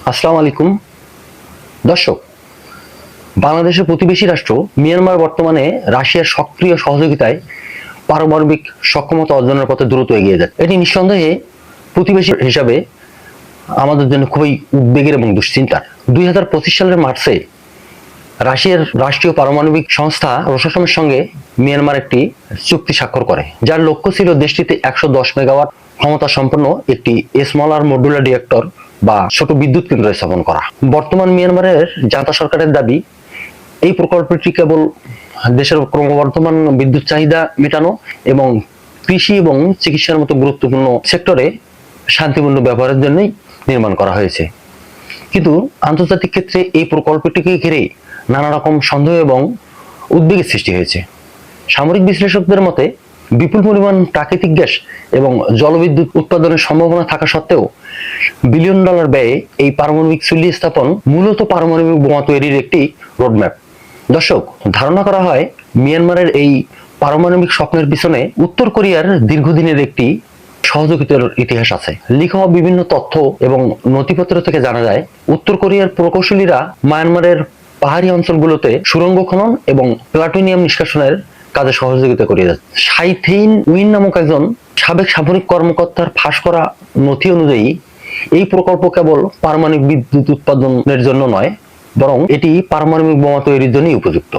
আসসালামু আলাইকুম দর্শক। বাংলাদেশের প্রতিবেশী রাষ্ট্র মিয়ানমার বর্তমানে রাশিয়ার সক্রিয় সহযোগিতায় পারমাণবিক সক্ষমতা অর্জনের পথে দ্রুত এগিয়ে যাচ্ছে। এটি নিঃসন্দেহে প্রতিবেশী হিসাবে আমাদের জন্য খুবই উদ্বেগের এবং দুশ্চিন্তার। 2025 সালের মার্চে রাশিয়ার রাষ্ট্রীয় পারমাণবিক সংস্থা রোসাটমের সঙ্গে মিয়ানমার একটি চুক্তি স্বাক্ষর করে, যার লক্ষ্য ছিল দেশটিতে 110 মেগাওয়াট ক্ষমতা সম্পন্ন একটি স্মলার মডুলার রিঅ্যাক্টর বা ছোট বিদ্যুৎ কেন্দ্র স্থাপন করা। বর্তমান মিয়ানমারের জান্তা সরকারের দাবি, এই প্রকল্পটি কেবল দেশের ক্রমবর্ধমান বিদ্যুৎ চাহিদা মেটানো এবং কৃষি এবং চিকিৎসার মতো গুরুত্বপূর্ণ সেক্টরে শান্তিপূর্ণ ব্যবহারের জন্যই নির্মাণ করা হয়েছে। কিন্তু আন্তর্জাতিক ক্ষেত্রে এই প্রকল্পটিকে ঘিরে নানা রকম সন্দেহ এবং উদ্বেগের সৃষ্টি হয়েছে। সামরিক বিশ্লেষকদের মতে বিপুল পরিমাণ প্রাকৃতিক গ্যাস এবং জলবিদ্যুৎ উৎপাদনের সম্ভাবনা থাকা সত্ত্বেও বিলিয়ন ডলার ব্যয়ে এই পারমাণবিক চুল্লি স্থাপন মূলত পারমাণবিক বোমা তৈরির একটি রোডম্যাপ। দর্শক, ধারণা করা হয় মিয়ানমারের এই পারমাণবিক স্বপ্নের পিছনে উত্তর কোরিয়ার দীর্ঘদিনের একটি সহযোগিতার ইতিহাস আছে। লিখা বিভিন্ন তথ্য এবং নথিপত্র থেকে জানা যায়, উত্তর কোরিয়ার প্রকৌশলীরা মায়ানমারের পাহাড়ি অঞ্চলগুলোতে সুড়ঙ্গ খনন এবং প্লাটুনিয়াম নিষ্কাশনের কাজে সহযোগিতা করে যাচ্ছে। সাইথেইন উইন নামক একজন সাবেক সামরিক কর্মকর্তার ফাঁস করা নথি অনুযায়ী এই প্রকল্প কেবল পারমাণবিক বিদ্যুৎ উৎপাদনের জন্য নয়, বরং এটি পারমাণবিক বোমা তৈরির জন্যই উপযুক্ত।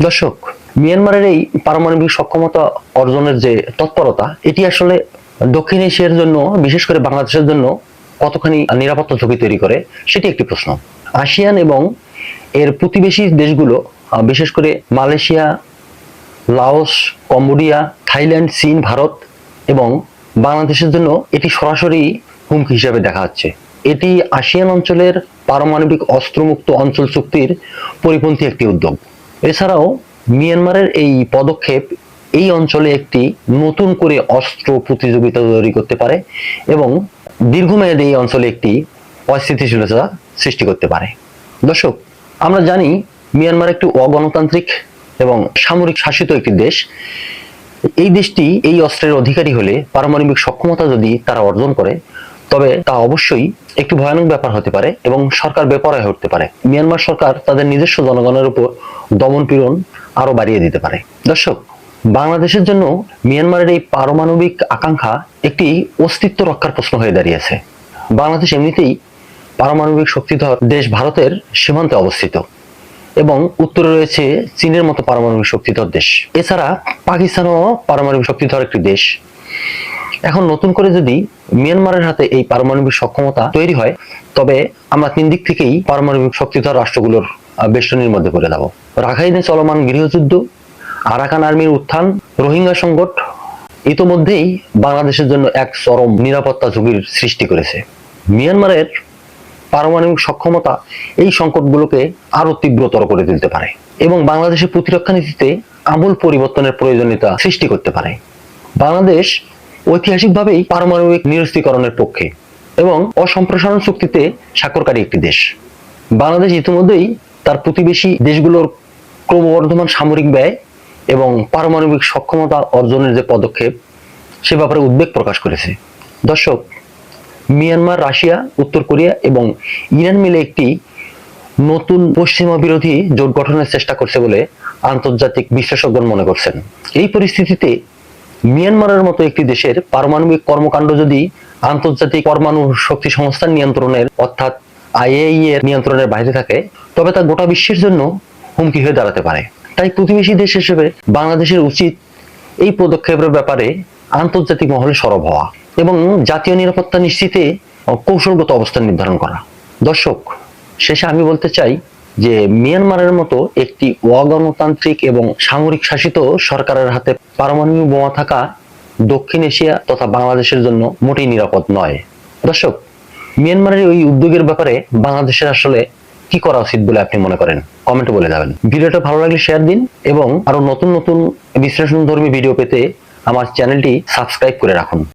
দর্শক, মিয়ানমারের এই পারমাণবিক সক্ষমতা অর্জনের যে তৎপরতা, এটি আসলে দক্ষিণ এশিয়ার জন্য, বিশেষ করে বাংলাদেশের জন্য কতখানি নিরাপত্তা ঝুঁকি তৈরি করে সেটি একটি প্রশ্ন। আসিয়ান এবং এর প্রতিবেশী দেশগুলো, বিশেষ করে মালয়েশিয়া, লাওস, কম্বোডিয়া, থাইল্যান্ড, চীন, ভারত এবং বাংলাদেশের জন্য এটি সরাসরি হুমকি হিসাবে দেখা যাচ্ছে। এটি আসিয়ান অঞ্চলের পারমাণবিক অস্ত্রমুক্ত অঞ্চল চুক্তির পরিপন্থী একটি উদ্যোগ। এছাড়াও মিয়ানমারের এই পদক্ষেপ এই অঞ্চলে একটি নতুন করে অস্ত্র প্রতিযোগিতা তৈরি করতে পারে এবং দীর্ঘমেয়াদে এই অঞ্চলে একটি অস্থিতিশীলতা সৃষ্টি করতে পারে। দর্শক, আমরা জানি মিয়ানমার একটি অগণতান্ত্রিক এবং সামরিক শাসিত একটি দেশ। এই দেশটি এই অস্ত্রের অধিকারী হলে, পারমাণবিক সক্ষমতা যদি তারা অর্জন করে, তবে তা অবশ্যই একটি ভয়ানক ব্যাপার হতে পারে এবং সরকার বেপরোয়া হয়ে উঠতে পারে। মিয়ানমার সরকার তাদের নিজস্ব জনগণের উপর দমন পীড়ন আরো বাড়িয়ে দিতে পারে। দর্শক, বাংলাদেশের জন্য মিয়ানমারের এই পারমাণবিক আকাঙ্ক্ষা একটি অস্তিত্ব রক্ষার প্রশ্ন হয়ে দাঁড়িয়েছে। বাংলাদেশ এমনিতেই পারমাণবিক শক্তিধর দেশ ভারতের সীমান্তে অবস্থিত এবং উত্তরে রয়েছে চীনের মতো পারমাণবিক শক্তিধর দেশ। এছাড়া পাকিস্তানও পারমাণবিক শক্তিধর একটি দেশ। এখন নতুন করে যদি মিয়ানমারের হাতে এই পারমাণবিক সক্ষমতা তৈরি হয়, তবে আমরা তিন দিক থেকেই পারমাণবিক শক্তিধর রাষ্ট্রগুলোর বেষ্টনীর মধ্যে পড়ে যাব। রাখাইনে চলমান গৃহযুদ্ধ, আরাকান আর্মির উত্থান, রোহিঙ্গা সংকট ইতোমধ্যেই বাংলাদেশের জন্য এক চরম নিরাপত্তা ঝুঁকির সৃষ্টি করেছে। মিয়ানমারের পারমাণবিক সক্ষমতা এই সংকটগুলোকে আরো তীব্রতর করে তুলতে পারে এবং বাংলাদেশের প্রতিরক্ষা নীতিতে আমূল পরিবর্তনের প্রয়োজনীয়তা সৃষ্টি করতে পারে। বাংলাদেশ ঐতিহাসিকভাবেই পারমাণবিক নিরস্ত্রীকরণের পক্ষে এবং অসম্প্রসারণ চুক্তিতে স্বাক্ষরকারী একটি দেশ। বাংলাদেশ ইতিমধ্যেই তার প্রতিবেশী দেশগুলোর ক্রমবর্ধমান সামরিক ব্যয় এবং পারমাণবিক সক্ষমতা অর্জনের যে পদক্ষেপ, সে ব্যাপারে উদ্বেগ প্রকাশ করেছে। দর্শক, মিয়ানমার, রাশিয়া, উত্তর কোরিয়া এবং ইরান মিলে একটি নতুন পশ্চিমা বিরোধী জোট গঠনের চেষ্টা করছে বলে আন্তর্জাতিক বিশ্লেষকগণ মনে করছেন। এই পরিস্থিতিতে মিয়ানমারের মতো একটি দেশের পারমাণবিক কর্মকাণ্ড যদি আন্তর্জাতিক পরমাণু শক্তি সংস্থার নিয়ন্ত্রণের, অর্থাৎ আইএইএ এর নিয়ন্ত্রণের বাইরে থাকে, তবে তা গোটা বিশ্বের জন্য হুমকি হয়ে দাঁড়াতে পারে। তাই প্রতিবেশী দেশ হিসেবে বাংলাদেশের উচিত এই পদক্ষেপের ব্যাপারে আন্তর্জাতিক মহলে সরব হওয়া এবং জাতীয় নিরাপত্তা নিশ্চিতে কৌশলগত অবস্থান নির্ধারণ করা। দর্শক, শেষে আমি বলতে চাই যে মিয়ানমারের মতো একটি অগণতান্ত্রিক এবং সামরিক শাসিত সরকারের হাতে পারমাণবিক বোমা থাকা দক্ষিণ এশিয়া তথা বাংলাদেশের জন্য মোটেই নিরাপদ নয়। দর্শক, মিয়ানমারের ওই উদ্যোগের ব্যাপারে বাংলাদেশের আসলে কি করা উচিত বলে আপনি মনে করেন? কমেন্টে বলে যাবেন। ভিডিওটা ভালো লাগলে শেয়ার দিন এবং আরো নতুন নতুন বিশ্লেষণধর্মী ভিডিও পেতে আমার চ্যানেলটি সাবস্ক্রাইব করে রাখুন।